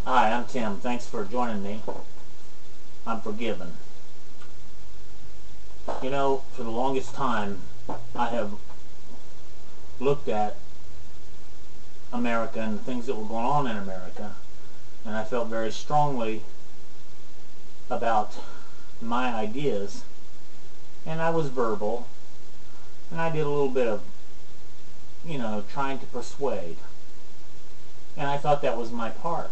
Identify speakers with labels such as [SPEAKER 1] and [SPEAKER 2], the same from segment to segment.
[SPEAKER 1] Hi, I'm Tim. Thanks for joining me. I'm forgiven. You know, for the longest time, I have looked at America and the things that were going on in America, and I felt very strongly about my ideas, and I was verbal, and I did a little bit of, trying to persuade, and I thought that was my part.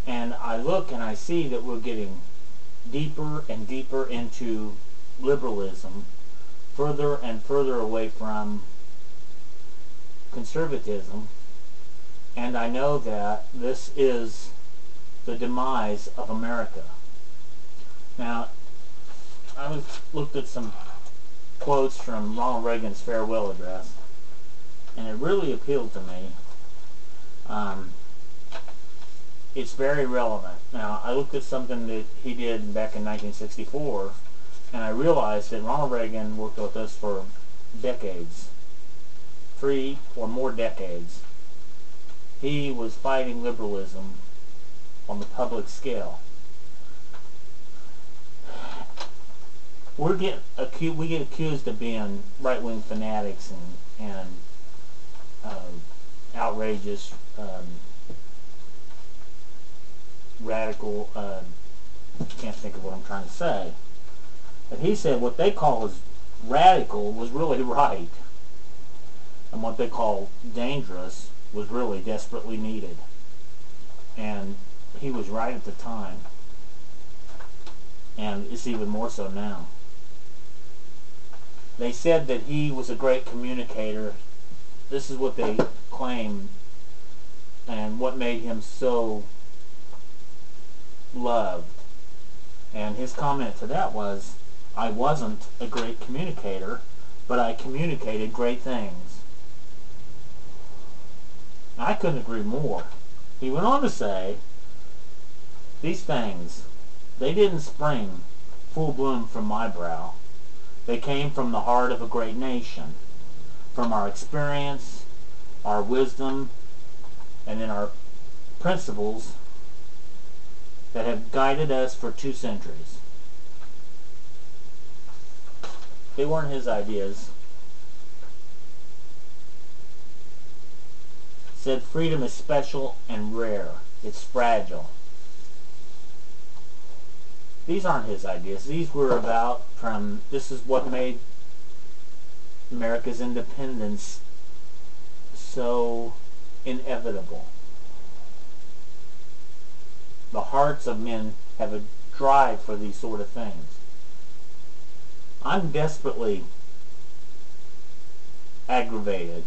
[SPEAKER 1] And I look and I see that we're getting deeper and deeper into liberalism, further and further away from conservatism, and I know that this is the demise of America. Now, I looked at some quotes from Ronald Reagan's farewell address, and it really appealed to me. It's very relevant. Now, I looked at something that he did back in 1964, and I realized that Ronald Reagan worked with us for decades, 3 or more decades. He was fighting liberalism on the public scale. We get accused of being right-wing fanatics and outrageous, radical, can't think of what I'm trying to say. But he said what they call as radical was really right, and what they call dangerous was really desperately needed. And he was right at the time, and it's even more so now. They said that he was a great communicator. This is what they claim, and what made him so loved. And his comment to that was, I wasn't a great communicator, but I communicated great things. I couldn't agree more. He went on to say, these things, they didn't spring full bloom from my brow. They came from the heart of a great nation, from our experience, our wisdom, and then our principles that have guided us for 2 centuries. They weren't his ideas. Said freedom is special and rare. It's fragile. These aren't his ideas. These were about this is what made America's independence so inevitable. The hearts of men have a drive for these sort of things. I'm desperately aggravated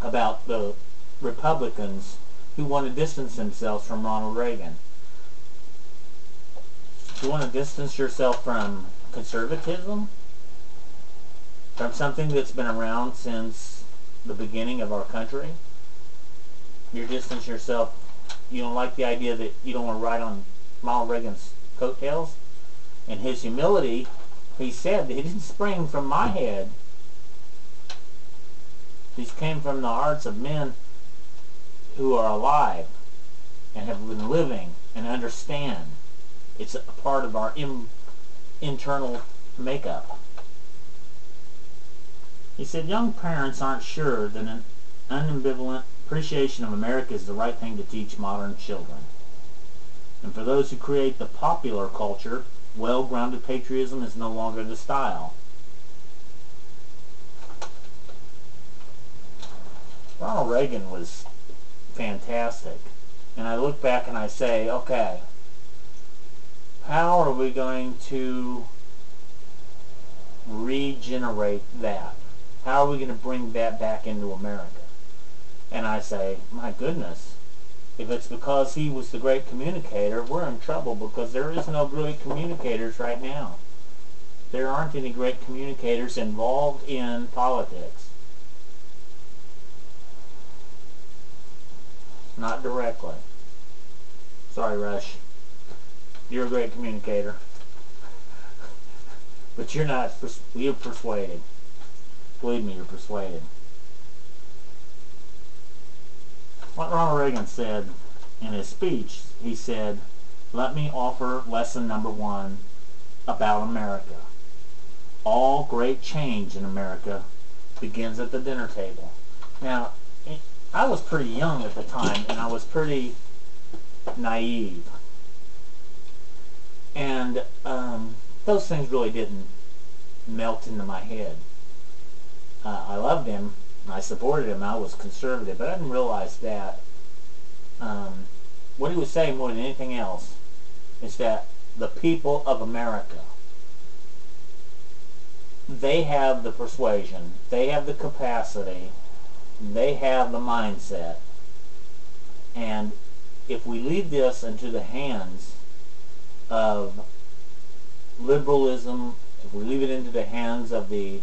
[SPEAKER 1] about the Republicans who want to distance themselves from Ronald Reagan. You want to distance yourself from conservatism? From something that's been around since the beginning of our country? You distance yourself. You don't like the idea that you don't want to ride on Ronald Reagan's coattails? And his humility, he said that he didn't spring from my head. These came from the hearts of men who are alive and have been living and understand. It's a part of our internal makeup. He said, young parents aren't sure that an unambivalent appreciation of America is the right thing to teach modern children. And for those who create the popular culture, well-grounded patriotism is no longer the style. Ronald Reagan was fantastic. And I look back and I say, okay, how are we going to regenerate that? How are we going to bring that back into America? And I say, my goodness, if it's because he was the great communicator, we're in trouble, because there is no great communicators right now. There aren't any great communicators involved in politics. Not directly. Sorry, Rush. You're a great communicator. But you're not, you're persuading. Believe me, you're persuaded. What Ronald Reagan said in his speech, he said, "Let me offer lesson number 1 about America. All great change in America begins at the dinner table." Now, I was pretty young at the time, and I was pretty naive. And those things really didn't melt into my head. I loved him. I supported him. I was conservative, but I didn't realize that what he was saying more than anything else is that the people of America, they have the persuasion, they have the capacity, they have the mindset, and if we leave this into the hands of liberalism, if we leave it into the hands of the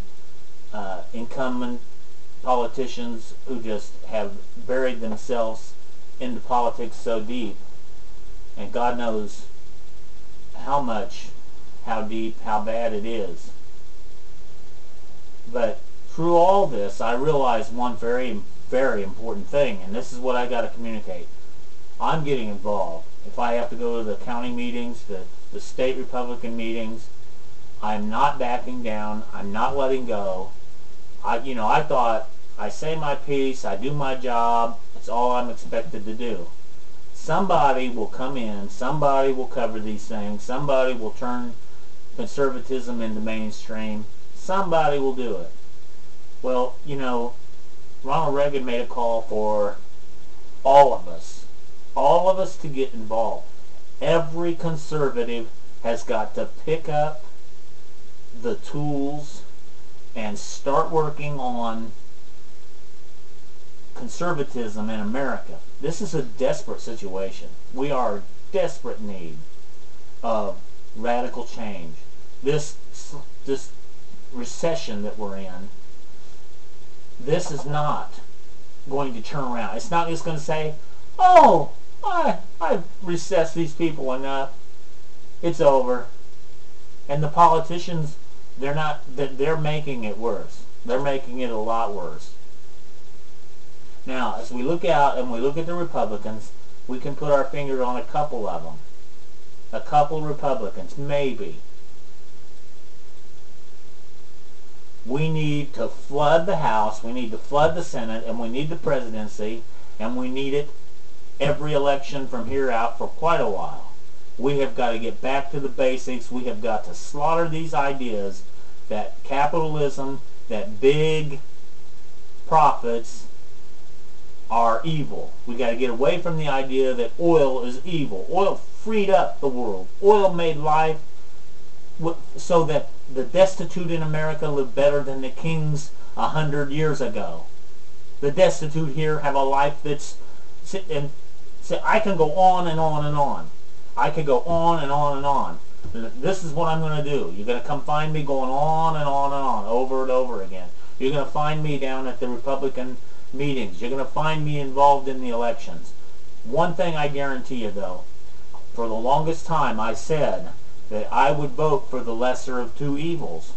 [SPEAKER 1] incumbent politicians who just have buried themselves into politics so deep, and God knows how much, how deep, how bad it is. But through all this, I realized one very, very important thing, and this is what I got to communicate. I'm getting involved. If I have to go to the county meetings, the state Republican meetings, I'm not backing down. I'm not letting go. I thought, I say my piece, I do my job, it's all I'm expected to do. Somebody will come in, somebody will cover these things, somebody will turn conservatism into mainstream, somebody will do it. Well, Ronald Reagan made a call for all of us to get involved. Every conservative has got to pick up the tools and start working on conservatism in America. This is a desperate situation. We are in desperate need of radical change. This recession that we're in, this is not going to turn around. It's not just going to say, "Oh, I've recessed these people enough. It's over." And the politicians, they're making it worse. They're making it a lot worse. Now, as we look out and we look at the Republicans, we can put our finger on a couple of them. A couple Republicans, maybe. We need to flood the House, we need to flood the Senate, and we need the presidency, and we need it every election from here out for quite a while. We have got to get back to the basics. We have got to slaughter these ideas that capitalism, that big profits are evil. We got to get away from the idea that oil is evil. Oil freed up the world. Oil made life so that the destitute in America live better than the kings 100 years ago. The destitute here have a life that's... And I can go on and on and on. I could go on and on and on. This is what I'm going to do. You're going to come find me going on and on and on, over and over again. You're going to find me down at the Republican meetings. You're going to find me involved in the elections. One thing I guarantee you, though, for the longest time I said that I would vote for the lesser of two evils.